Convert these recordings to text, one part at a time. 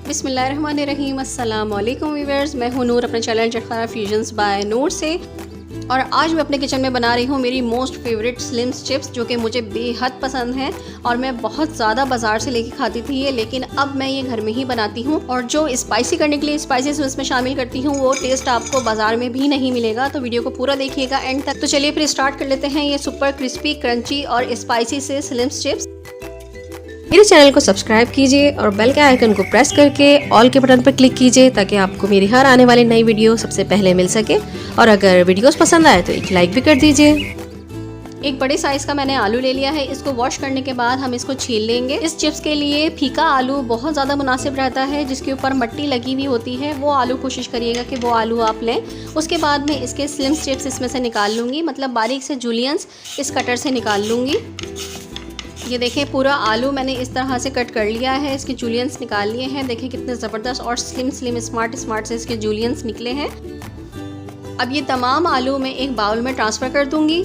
बिस्मिल्लाहिर्रहमानिर्रहीम। अस्सलाम वालेकुम व्यूअर्स, मैं हूं नूर अपने चैनल चटखाना फ्यूजन्स बाय नूर से। और आज मैं अपने किचन में बना रही हूं मेरी मोस्ट फेवरेट स्लिम्स चिप्स, जो कि मुझे बेहद पसंद हैं और मैं बहुत ज़्यादा बाज़ार से लेके खाती थी ये, लेकिन अब मैं ये घर में ही बनाती हूं। और जो स्पाइसी करने के लिए स्पाइसेस इसमें शामिल करती हूं वो टेस्ट आपको बाज़ार में भी नहीं मिलेगा, तो वीडियो को पूरा देखिएगा एंड तक। तो चलिए फिर स्टार्ट कर लेते हैं ये सुपर क्रिस्पी, क्रंची और स्पाइसी से स्लिम्स चिप्स। मेरे चैनल को सब्सक्राइब कीजिए और बेल के आइकन को प्रेस करके ऑल के बटन पर क्लिक कीजिए ताकि आपको मेरी हर आने वाली नई वीडियो सबसे पहले मिल सके। और अगर वीडियोस पसंद आए तो एक लाइक भी कर दीजिए। एक बड़े साइज़ का मैंने आलू ले लिया है। इसको वॉश करने के बाद हम इसको छील लेंगे। इस चिप्स के लिए फीका आलू बहुत ज़्यादा मुनासिब रहता है, जिसके ऊपर मट्टी लगी हुई होती है, वो आलू कोशिश करिएगा कि वो आलू आप लें। उसके बाद मैं इसके स्लिम चिप्स इसमें से निकाल लूँगी, मतलब बारीक से जूलियंस इस कटर से निकाल लूँगी। ये देखें, पूरा आलू मैंने इस तरह से कट कर लिया है, इसके जूलियंस निकाल लिए हैं। देखें कितने ज़बरदस्त और स्लिम स्मार्ट से इसके जूलियंस निकले हैं। अब ये तमाम आलू मैं एक बाउल में ट्रांसफ़र कर दूंगी।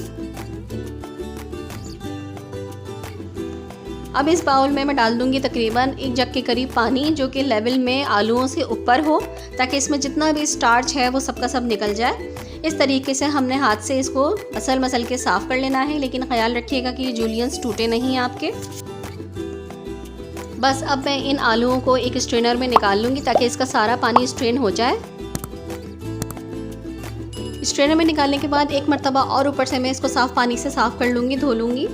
अब इस बाउल में मैं डाल दूंगी तकरीबन 1 जग के करीब पानी, जो कि लेवल में आलूओं से ऊपर हो, ताकि इसमें जितना भी स्टार्च है वो सबका सब निकल जाए। इस तरीके से हमने हाथ से इसको मसल के साफ़ कर लेना है, लेकिन ख्याल रखिएगा कि ये जूलियंस टूटे नहीं आपके। बस अब मैं इन आलूओं को एक स्ट्रेनर में निकाल लूँगी ताकि इसका सारा पानी स्ट्रेन हो जाए। स्ट्रेनर में निकालने के बाद एक मरतबा और ऊपर से मैं इसको साफ़ पानी से साफ़ कर लूँगी, धो लूँगी।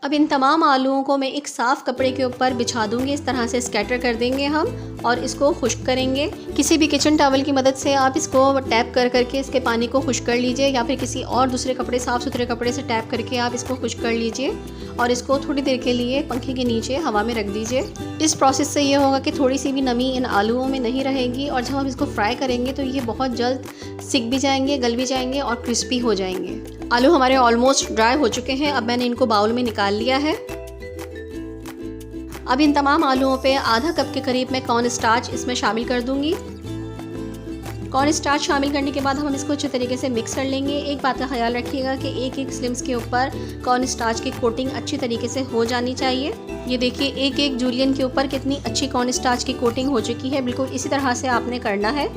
अब इन तमाम आलूओं को मैं एक साफ़ कपड़े के ऊपर बिछा दूंगी। इस तरह से स्कैटर कर देंगे हम और इसको खुश्क करेंगे। किसी भी किचन टॉवल की मदद से आप इसको टैप कर करके इसके पानी को खुश्क कर लीजिए, या फिर किसी और दूसरे कपड़े, साफ़ सुथरे कपड़े से टैप करके आप इसको खुश्क कर लीजिए और इसको थोड़ी देर के लिए पंखे के नीचे हवा में रख दीजिए। इस प्रोसेस से ये होगा कि थोड़ी सी भी नमी इन आलूओं में नहीं रहेगी और जब हम इसको फ्राई करेंगे तो ये बहुत जल्द सिक भी जाएंगे, गल भी जाएंगे और क्रिस्पी हो जाएंगे। आलू हमारे ऑलमोस्ट ड्राई हो चुके हैं। अब मैंने इनको बाउल में निकाल लिया है। अब इन तमाम आलूओं पे आधा कप के करीब मैं कॉर्न स्टार्च इसमें शामिल कर दूंगी। कॉर्न स्टार्च शामिल करने के बाद हम इसको अच्छे तरीके से मिक्स कर लेंगे। एक बात का ख्याल रखिएगा कि एक स्लिम्स के ऊपर कॉर्न स्टार्च की कोटिंग अच्छी तरीके से हो जानी चाहिए। ये देखिए, एक जूलियन के ऊपर कितनी अच्छी कॉर्न स्टार्च की कोटिंग हो चुकी है। बिल्कुल इसी तरह से आपने करना है।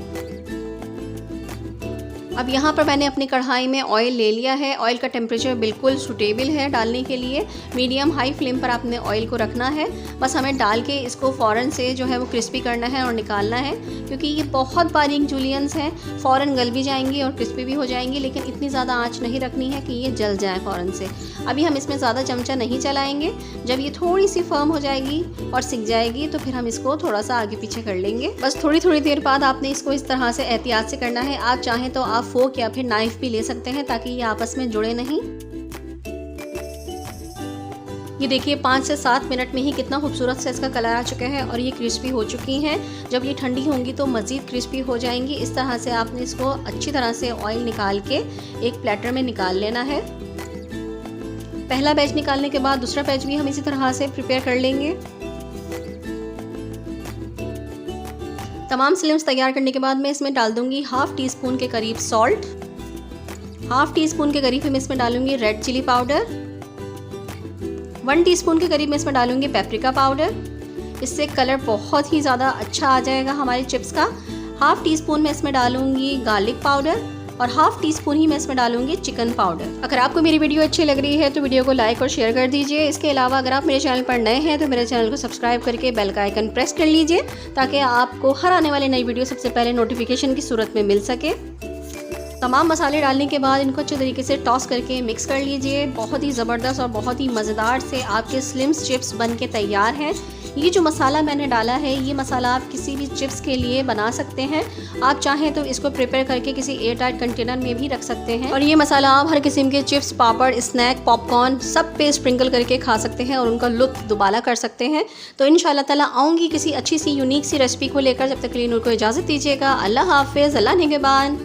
अब यहाँ पर मैंने अपनी कढ़ाई में ऑयल ले लिया है। ऑयल का टेम्परेचर बिल्कुल सूटेबल है डालने के लिए। मीडियम हाई फ्लेम पर आपने ऑयल को रखना है। बस हमें डाल के इसको फ़ौरन से जो है वो क्रिस्पी करना है और निकालना है, क्योंकि ये बहुत बारीक जूलियंस हैं, फ़ौरन गल भी जाएंगी और क्रिस्पी भी हो जाएंगी, लेकिन इतनी ज़्यादा आँच नहीं रखनी है कि ये जल जाए फ़ौरन से। अभी हम इसमें ज़्यादा चमचा नहीं चलाएँगे। जब ये थोड़ी सी फर्म हो जाएगी और सिक जाएगी तो फिर हम इसको थोड़ा सा आगे पीछे कर लेंगे। बस थोड़ी देर बाद आपने इसको इस तरह से एहतियात से करना है। आप चाहें तो आप फोक या फिर नाइफ भी ले सकते हैं ताकि ये आपस में जुड़े नहीं। ये देखिए 5 से 7 मिनट में ही कितना खूबसूरत सा इसका कलर आ चुका है और ये क्रिस्पी हो चुकी हैं। जब ये ठंडी होंगी तो मज़ीद क्रिस्पी हो जाएंगी। इस तरह से आपने इसको अच्छी तरह से ऑयल निकाल के एक प्लेटर में निकाल लेना है। पहला बैच निकालने के बाद दूसरा बैच भी हम इसी तरह से प्रिपेयर कर लेंगे। तमाम स्लिम्स तैयार करने के बाद मैं इसमें डाल दूंगी हाफ़ टी स्पून के करीब सॉल्ट, हाफ़ टी स्पून के करीब मैं इसमें डालूंगी रेड चिली पाउडर, 1 टीस्पून के करीब मैं इसमें डालूंगी पेपरिका पाउडर। इससे कलर बहुत ही ज़्यादा अच्छा आ जाएगा हमारे चिप्स का। हाफ़ टी स्पून मैं इसमें डालूंगी गार्लिक पाउडर और हाफ़ टी स्पून ही मैं इसमें डालूंगी चिकन पाउडर। अगर आपको मेरी वीडियो अच्छी लग रही है तो वीडियो को लाइक और शेयर कर दीजिए। इसके अलावा अगर आप मेरे चैनल पर नए हैं तो मेरे चैनल को सब्सक्राइब करके बेल का आइकन प्रेस कर लीजिए, ताकि आपको हर आने वाली नई वीडियो सबसे पहले नोटिफिकेशन की सूरत में मिल सके। तमाम मसाले डालने के बाद इनको अच्छे तरीके से टॉस करके मिक्स कर लीजिए। बहुत ही ज़बरदस्त और बहुत ही मज़ेदार से आपके स्लिम्स चिप्स बन के तैयार हैं। ये जो मसाला मैंने डाला है, ये मसाला आप किसी भी चिप्स के लिए बना सकते हैं। आप चाहें तो इसको प्रिपेयर करके किसी एयर टाइट कंटेनर में भी रख सकते हैं और ये मसाला आप हर किस्म के चिप्स, पापड़, स्नैक, पॉपकॉर्न सब पे स्प्रिंकल करके खा सकते हैं और उनका लुत्फ़ दुबाला कर सकते हैं। तो इंशाल्लाह ताला आऊँगी किसी अच्छी सी यूनिक सी रेसिपी को लेकर। जब तक के लिए नूर को इजाज़त दीजिएगा। अल्लाह हाफ़िज़, अल्लाह निगहबान।